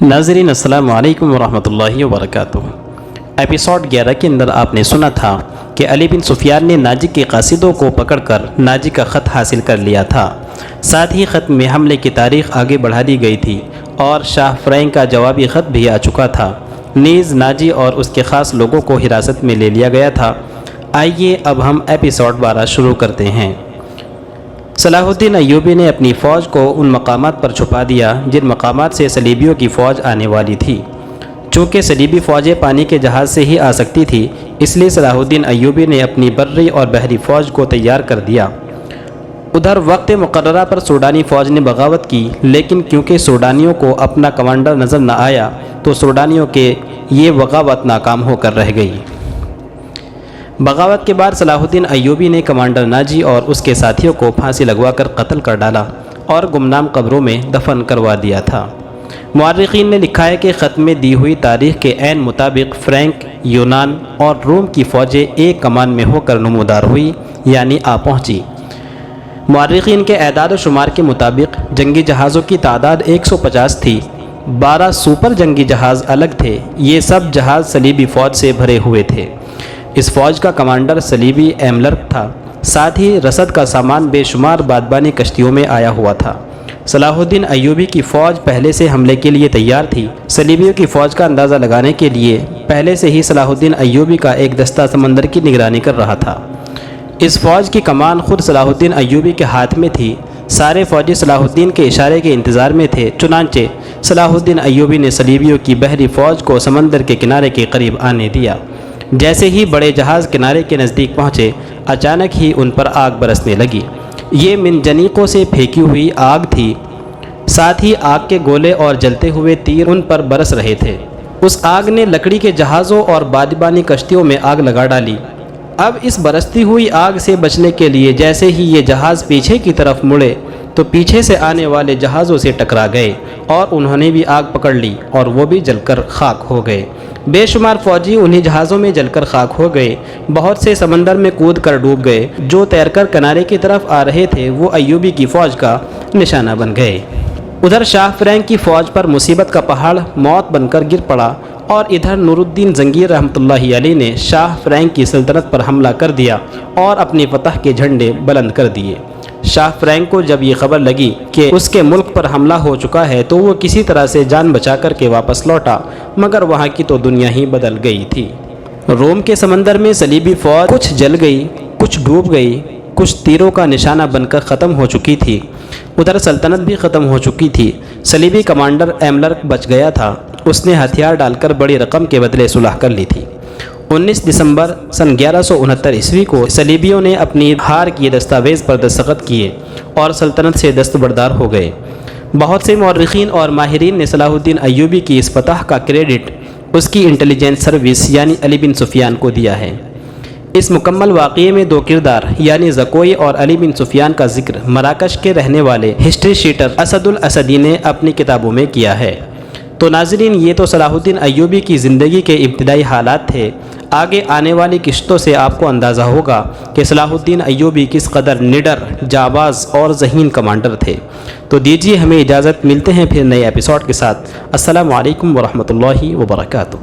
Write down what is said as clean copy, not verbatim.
ناظرین السلام علیکم ورحمۃ اللہ وبرکاتہ۔ ایپیسوڈ 11 کے اندر آپ نے سنا تھا کہ علی بن سفیان نے ناجی کے قاصدوں کو پکڑ کر ناجی کا خط حاصل کر لیا تھا۔ ساتھ ہی خط میں حملے کی تاریخ آگے بڑھا دی گئی تھی اور شاہ فرینک کا جوابی خط بھی آ چکا تھا۔ نیز ناجی اور اس کے خاص لوگوں کو حراست میں لے لیا گیا تھا۔ آئیے اب ہم ایپیسوڈ 12 شروع کرتے ہیں۔ صلاح الدین ایوبی نے اپنی فوج کو ان مقامات پر چھپا دیا جن مقامات سے صلیبیوں کی فوج آنے والی تھی۔ چونکہ صلیبی فوجیں پانی کے جہاز سے ہی آ سکتی تھی، اس لیے صلاح الدین ایوبی نے اپنی بری اور بحری فوج کو تیار کر دیا۔ ادھر وقت مقررہ پر سوڈانی فوج نے بغاوت کی، لیکن کیونکہ سوڈانیوں کو اپنا کمانڈر نظر نہ آیا تو سوڈانیوں کے یہ بغاوت ناکام ہو کر رہ گئی۔ بغاوت کے بعد صلاح الدین ایوبی نے کمانڈر ناجی اور اس کے ساتھیوں کو پھانسی لگوا کر قتل کر ڈالا اور گمنام قبروں میں دفن کروا دیا تھا۔ مورخین نے لکھا ہے کہ خط میں دی ہوئی تاریخ کے عین مطابق فرینک، یونان اور روم کی فوجیں ایک کمان میں ہو کر نمودار ہوئی، یعنی آ پہنچی۔ مورخین کے اعداد و شمار کے مطابق جنگی جہازوں کی تعداد 150 تھی۔ 12 سپر جنگی جہاز الگ تھے۔ یہ سب جہاز صلیبی فوج سے بھرے ہوئے تھے۔ اس فوج کا کمانڈر صلیبی ایملرک تھا۔ ساتھ ہی رسد کا سامان بے شمار بادبانی کشتیوں میں آیا ہوا تھا۔ صلاح الدین ایوبی کی فوج پہلے سے حملے کے لیے تیار تھی۔ صلیبیوں کی فوج کا اندازہ لگانے کے لیے پہلے سے ہی صلاح الدین ایوبی کا ایک دستہ سمندر کی نگرانی کر رہا تھا۔ اس فوج کی کمان خود صلاح الدین ایوبی کے ہاتھ میں تھی۔ سارے فوجی صلاح الدین کے اشارے کے انتظار میں تھے۔ چنانچہ صلاح الدین ایوبی نے صلیبیوں کی بحری فوج کو سمندر کے کنارے کے قریب آنے دیا۔ جیسے ہی بڑے جہاز کنارے کے نزدیک پہنچے، اچانک ہی ان پر آگ برسنے لگی۔ یہ منجنیقوں سے پھینکی ہوئی آگ تھی۔ ساتھ ہی آگ کے گولے اور جلتے ہوئے تیر ان پر برس رہے تھے۔ اس آگ نے لکڑی کے جہازوں اور بادبانی کشتیوں میں آگ لگا ڈالی۔ اب اس برستی ہوئی آگ سے بچنے کے لیے جیسے ہی یہ جہاز پیچھے کی طرف مڑے تو پیچھے سے آنے والے جہازوں سے ٹکرا گئے اور انہوں نے بھی آگ پکڑ لی اور وہ بھی جل کر خاک ہو گئے۔ بے شمار فوجی انہی جہازوں میں جل کر خاک ہو گئے۔ بہت سے سمندر میں کود کر ڈوب گئے۔ جو تیر کر کنارے کی طرف آ رہے تھے وہ ایوبی کی فوج کا نشانہ بن گئے۔ ادھر شاہ فرینک کی فوج پر مصیبت کا پہاڑ موت بن کر گر پڑا اور ادھر نور الدین زنگیر رحمۃ اللہ علیہ نے شاہ فرینک کی سلطنت پر حملہ کر دیا اور اپنی فتح کے جھنڈے بلند کر دیے۔ شاہ فرینک کو جب یہ خبر لگی کہ اس کے ملک پر حملہ ہو چکا ہے تو وہ کسی طرح سے جان بچا کر کے واپس لوٹا، مگر وہاں کی تو دنیا ہی بدل گئی تھی۔ روم کے سمندر میں صلیبی فوج کچھ جل گئی، کچھ ڈوب گئی، کچھ تیروں کا نشانہ بن کر ختم ہو چکی تھی۔ ادھر سلطنت بھی ختم ہو چکی تھی۔ صلیبی کمانڈر ایملرک بچ گیا تھا۔ اس نے ہتھیار ڈال کر بڑی رقم کے بدلے صلح کر لی تھی۔ 19 دسمبر سن 1169 عیسوی کو صلیبیوں نے اپنی ہار کی دستاویز پر دستخط کیے اور سلطنت سے دستبردار ہو گئے۔ بہت سے مورخین اور ماہرین نے صلاح الدین ایوبی کی اس فتح کا کریڈٹ اس کی انٹیلیجنس سروس یعنی علی بن سفیان کو دیا ہے۔ اس مکمل واقعے میں دو کردار یعنی زکوئی اور علی بن سفیان کا ذکر مراکش کے رہنے والے ہسٹری شیٹر اسد الاسدی نے اپنی کتابوں میں کیا ہے۔ تو ناظرین، یہ تو صلاح الدین ایوبی کی زندگی کے ابتدائی حالات تھے۔ آگے آنے والی قسطوں سے آپ کو اندازہ ہوگا کہ صلاح الدین ایوبی کس قدر نڈر، جانباز اور ذہین کمانڈر تھے۔ تو دیجیے ہمیں اجازت، ملتے ہیں پھر نئے ایپیسوڈ کے ساتھ۔ السلام علیکم ورحمۃ اللہ وبرکاتہ۔